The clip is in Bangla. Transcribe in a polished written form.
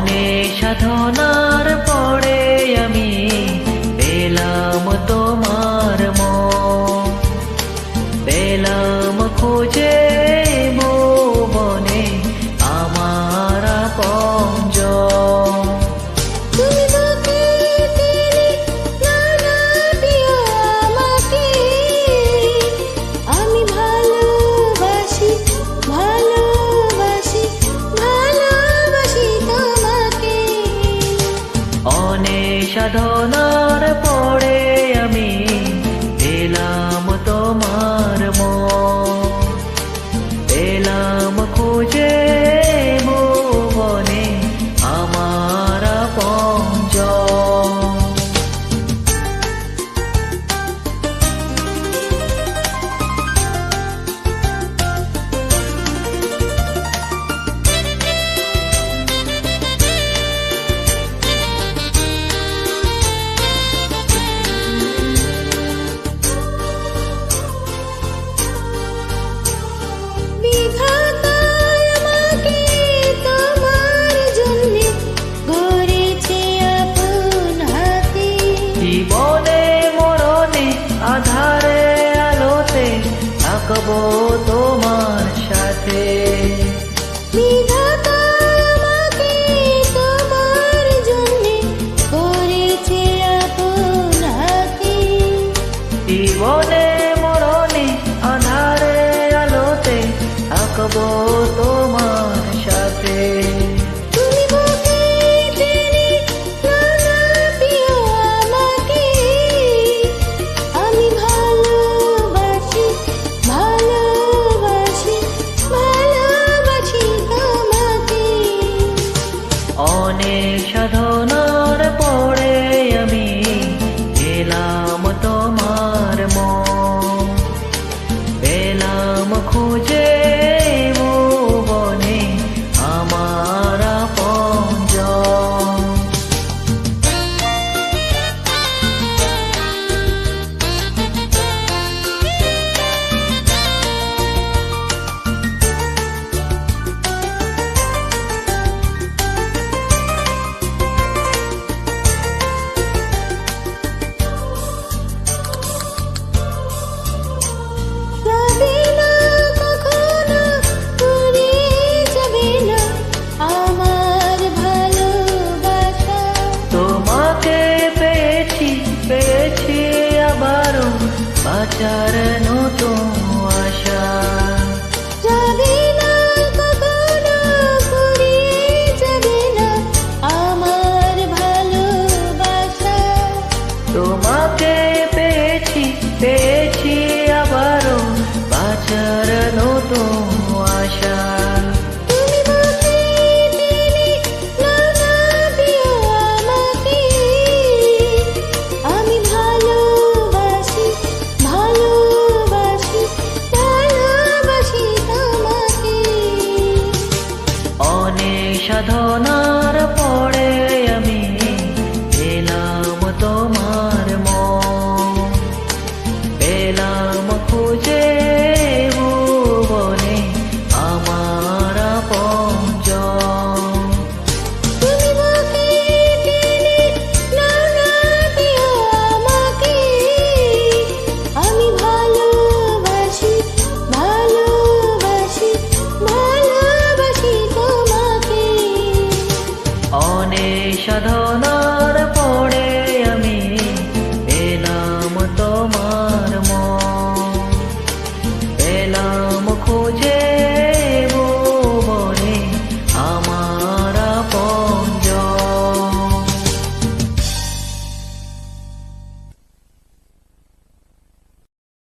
অনেক সাধনার পরে আমি পেলাম তোমার মন, পেলাম খুঁজে ভুবনে আমার আপনজন। তুমি বুকে টেনে নানা দিও আমাকে, আমি ভালোবাসি ভালোবাসি ভালোবাসি তোমাকে। অনেক সাধনার পরে আমি পেলাম তোমার মন, পেলাম খুঁজে ভুবনে আমার আপনজন। বিধাতা আমাকে তোমার জন্যে গড়েছে আপন হাতে। জীবনে মরণে আধারে আলোতে থাকবো তোমার সাথে। বিধাতা আমাকে তোমার জন্যে গড়েছে আপন হাতে। জীবনে মরণে আধারে আলোতে থাকবো